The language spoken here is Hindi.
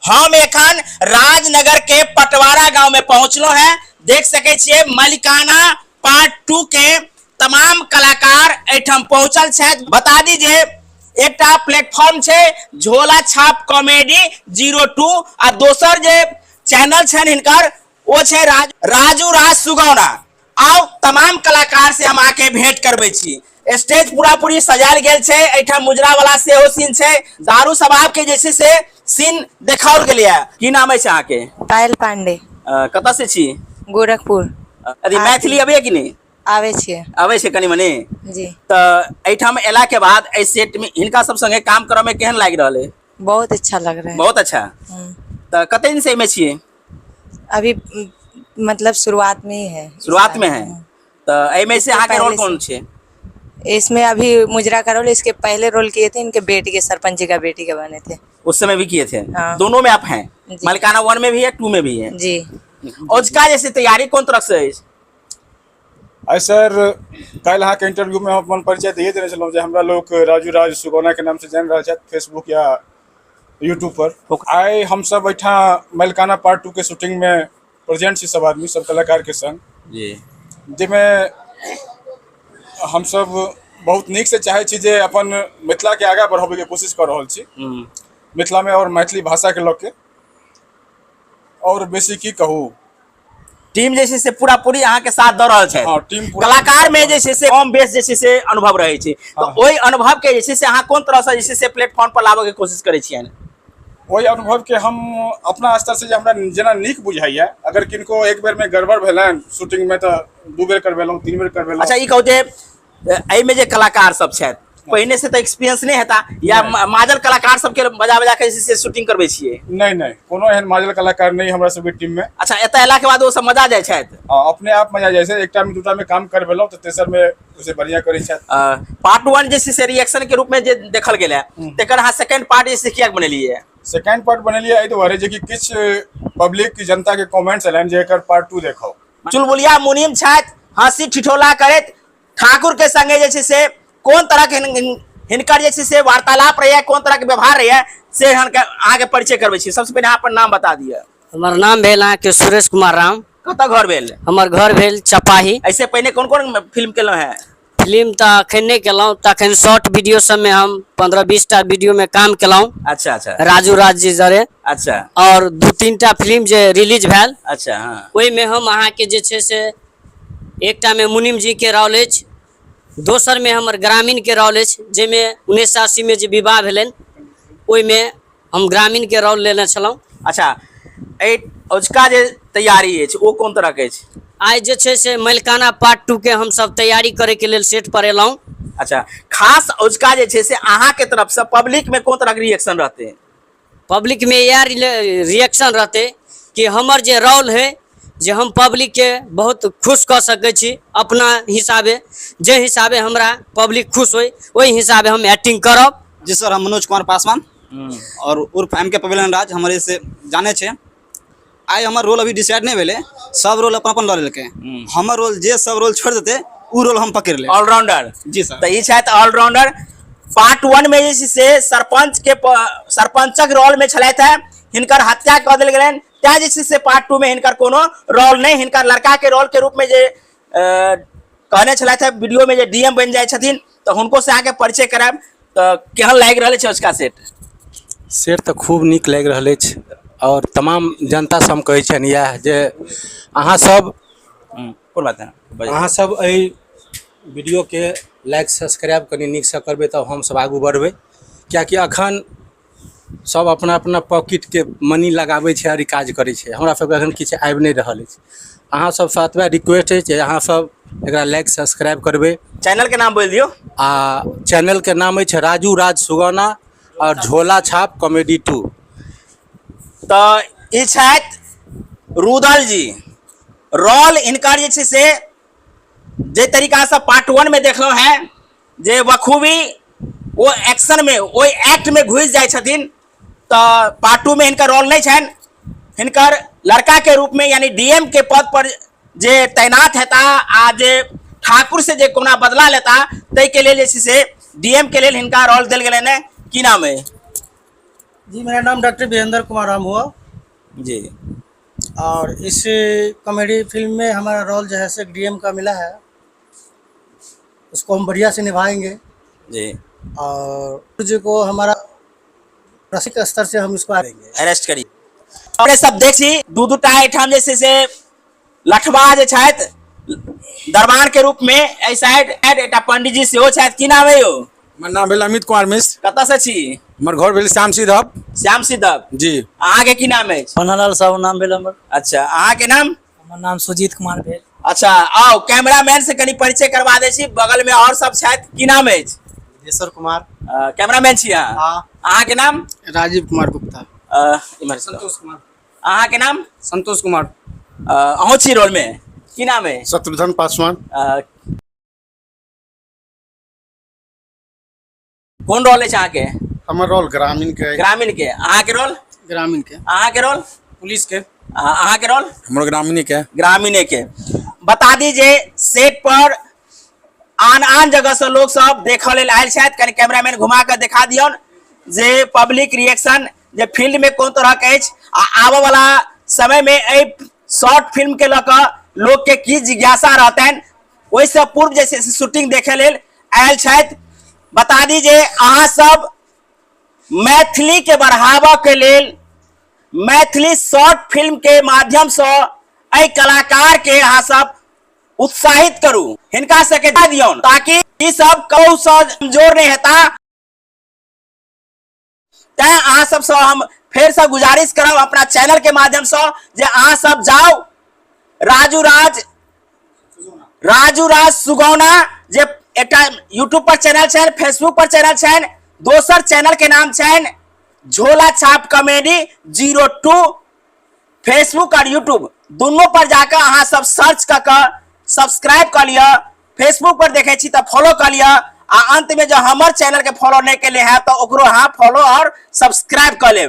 हम एखन राजनगर के पटवारा गांव में पहुंचलो हैं। देख सके छिए मलिकाना पार्ट 2 के तमाम कलाकार एठम पहुंचल छे। बता दीजिए एकटा प्लेटफॉर्म छे झोला छाप कॉमेडी 02 आ दोसर जे चैनल छे हिनकर वो छे राजू राज सुगौना। आओ तमाम कलाकार से हम आके भेंट करबे छी। स्टेज पूरा पूरी सजायल गेल छे। एठा मुजरा वाला सेहो सीन छे। दारू शराब के जैसे से सीन देखाओल गेलिए। की नाम है अहाँ के? पायल पांडे। कत से छी? गोरखपुर। अरे मैथिली अबे कि नहीं? आवे छे। आवे छे कनी मनी जी। तो एठाम एला के बाद ए सेट में हिनका सब संगे काम करे में केहन लाग रहल है? बहुत अच्छा लग रहा है। बहुत अच्छा। तो कते दिन से में छिए? अभी मतलब शुरुआत में ही है। शुरुआत में है। तो एमे से अहाँ के रोल कौन छे? इसमें अभी मुजरा का रोल, इसके पहले रोल किए थे इनके बेटी के, सरपंच का बेटी के बने थे। उस समय भी किए थे? हाँ। दोनों में आप हैं? मलिकाना 1 में भी है, 2 में भी है जी। और उसका जैसे तैयारी कौन तरह से है? आई सर कल अहाँ के इंटरव्यू में हम अपन परिचय दिए देने चलूँ जे हमरा लोग राजू राज सुगौना के नाम से जान रहा है फेसबुक या यूट्यूब पर। आए हम सब बैठा मलिकाना पार्ट 2 के शूटिंग में प्रेजेंट छी, सब आदमी सब कलाकार के संग जी, जिसमें हम सब बहुत नीक से चाहे छी जे अपन मिथिला के आगा बढ़ावे के कोशिश कर रहल छी मिथिला में और मैथिली भाषा के लोग के। और बेसी की कहूँ, टीम जैसे से पूरा पूरी अहाँ के साथ दे रहल छै। हाँ, टीम कलाकार में जैसे से कम बेस जैसे से अनुभव रहे छै। तो वही अनुभव के जैसे से अहाँ कोन तरह से जैसे से प्लेटफॉर्म पर लावे के कोशिश करे छियै? वही अनुभव के हम अपना स्तर से हमरा जना नीक बुझाइया। अगर किनको एक बेर में गड़बड़ भेलन शूटिंग में तो 2 बेर करबेलौं, 3 बेर करबेलौं। अच्छा, ई कहू जे एहि में जे कलाकार सब छै पहले से तो एक्सपीरियंस नहीं हेता या माजल कलाकार सब के बजा बजा के जैसे शूटिंग करबे छियै? नहीं कोनो एहन माजल कलाकार नहीं हमरा सब के टीम में। अच्छा, एता एला के बाद वो सब मजा जाय छै? अपने आप मजा जाय छै। एकटा में दूटा में काम करबेलौं तो तेसर में उसे बढ़िया करे छै। पार्ट 1 जैसे से रिएक्शन के रूप में जे देखल गेल है तेकर अहाँ सेकंड पार्ट जैसे किया बनेलिए? सेकंड पार्ट बनेलिए एहि दुआरे जे कि किछ पब्लिक की जनता के कमेंट्स एलन जे एकर पार्ट 2 देखो। चुलबुलिया मुनीम छथि, हंसी ठिठोला करैत ठाकुर के संगे जे छै से कोन तरह के हिनकर जे छै से वार्तालाप रहे, कोन तरह के व्यवहार रहे से अहाँ के परिचय करबे छी। सबसे पहले अपन नाम बता दिए। हमर नाम भेल अहाँ के सुरेश कुमार राम। कत घर भेल? हमर घर भेल चपाही। ऐसे पहले कौन कौन फिल्म केलो है? फिल्म तो अखन नहीं केलौं, तखन शॉर्ट वीडियो सब में हम 15-20 टा वीडियो में काम केलौं। अच्छा अच्छा। राजू राज जी जरे। अच्छा। और 2-3 टा फिल्म जे रिलीज भेल। अच्छा। हाँ। ओहि में हम अहाँ के जे छै से एकटा में मुनीम जी के रोल अछि, दोसर में हमर ग्रामीण के रोल अछि, जेमे 1980 में जे विवाह भेलन ओहि में हम ग्रामीण के रोल लेने छलौं। अच्छा, उसका जे तैयारी अछि वो कोन तरह के अछि? आज जे छै से मलिकाना पार्ट 2 के हम सब तैयारी करे के लेल सेट पर एलौं। अच्छा, खास उसका जे छै से अहाँ के तरफ से पब्लिक में कोन तरह के रिएक्शन रहते? पब्लिक में यह रिएक्शन रहते कि हमर जे रोल है जे हम पब्लिक के बहुत खुश कर सके छी अपना हिसाबे, जे हिसाबे हमरा पब्लिक खुश होई वही हिसाबे हम एक्टिंग करब। जी सर, हम मनोज कुमार पासवान और उर्फ एम के पवेलियन राज हमारे से जाने छे। आई हमार रोल अभी डिसाइड नहीं भेले, सब रोल अपन अपन ल लेलके। हमर रोल जे सब रोल छोड़ देते उ रोल हम पकड़ ले। ऑलराउंडर। जी सर। तो ई छथि ऑलराउंडर। पार्ट 1 में जे से सरपंचक रोल में छलैथ है, हिनकर हत्या कर देल गेलन। त्या जे से पार्ट 2 में हिनकर कोनो रोल नहीं, हिनकर लड़का के रोल के रूप में जे कहने छलैथ है वीडियो में जे डीएम बन जाय छथिन, तो हुनको से आके परिचय कराब। तो केहन लाग रहल छै उसका सेट? तो खूब नीक लाग रहल अछि और तमाम जनता से हम कहै छन यह जे अहाँ सब कोन बात है, अहाँ सब एहि वीडियो के लाइक सब्सक्राइब कनी नीक से करबे तब हम सब आगू बढ़बे। कियाकि अखन सब अपना अपना पॉकेट के मनी लगाबै छै और काज करै छै। हमरा सब अखन किछ आबि नहीं रहल अछि। अहाँ सब साथवा रिक्वेस्ट है जे अहाँ सब एकरा लाइक सब्सक्राइब करबे। चैनल के नाम बोल दियो। चैनल के नाम है राजू राज सुगौना और झोला छाप कॉमेडी 2। तो ई छथि रुदल जी। रोल इनकर जे छै से जे तरीका से पार्ट 1 में देखलो है जे बखूबी वो एक्शन में वो एक्ट में घुस जाय छथिन, तो पार्ट 2 में हिनकर रोल नहीं छन। हिनकर लड़का के रूप में यानी डीएम के पद पर जे तैनात हेता आ जे ठाकुर से जे कोना बदला लेता तै के लेल जे से डीएम के लेल हिनका रोल देल गेलै ने। की नाम है? जी मेरा नाम डॉक्टर वीरेंद्र कुमार राम हुआ जी। और इस कॉमेडी फिल्म में हमारा रोल जो है डीएम का मिला है, उसको हम बढ़िया से निभाएंगे जी। और जी को हमारा रसिक स्तर से हम इसको आएंगे अरेस्ट करी और सब देखी दूटा आइटम जैसे से लठवा जे छथि दरबार के रूप में ऐसा एटा पंडित जी सेहो छथि, की नाम है यो? हमर नाम भेल अमित कुमार मिश्र। कतऽ से छी? हमर घर भेल श्याम सिद्धप। श्याम सिद्धप जी। अहाँ के की नाम है? पन्नालाल साहू नाम भेल हमर। अच्छा, अहाँ के नाम? हमर नाम सुजीत कुमार भेल। अच्छा, आओ कैमरामैन से कनी परिचय करवा दे छी, बगल में और सब छथि, की नाम है? विदेश्वर कुमार। कैमरामैन छी अहाँ? हाँ। अहाँ के नाम? राजीव कुमार गुप्ता। इमहर संतोष कुमार। अहाँ के नाम? संतोष कुमार। अहूँ छी रोल में, की नाम है? शत्रुघ्न पासवान। कौन रोल है अहाँ के? हमर रोल ग्रामीण के। ग्रामीण के। अहाँ के रोल? ग्रामीण के। अहाँ के रोल? पुलिस के। अहाँ के रोल? हमर ग्रामीण के। ग्रामीण के। बता दीजिए सेट पर आन जगह से लोग सब देख लेल आयल छथि, कनी कैमरामैन घुमा के दिखा दियौन जे पब्लिक रिएक्शन जे फील्ड में कोन तरह के अछि आ आबे वाला समय में ए शॉर्ट फिल्म के लऽ कऽ लोग के की जिज्ञासा रहतनि, ओहिसँ पूर्व जैसे शूटिंग देखे लेल आयल छथि। बता दीजिए अहाँ सब मैथिली के बढ़ावा के लेल मैथिली शॉर्ट फिल्म के माध्यम से ए कलाकार के अहाँ सब उत्साहित करू, हिनका सबके दियौन ताकि ई सब कहू सँ कमजोर नहीं हेता। तैं अहाँ सब से हम फिर से गुजारिश करब अपना चैनल के माध्यम से जे अहाँ सब जाओ राजू राज सुगौना जे एकटा यूट्यूब पर चैनल छनि, फेसबुक पर चैनल छनि, दोसर चैनल के नाम छनि झोला छाप कॉमेडी 02। फेसबुक और यूट्यूब दोनों पर जाकर अहाँ सब सर्च कर सब्सक्राइब कर लिया। फेसबुक पर देखे छी तो फॉलो कर लिया आ अंत में जो हमारे चैनल के फॉलो नहीं के लिए है तो ओकरो हाँ फॉलो और सब्सक्राइब कर ले।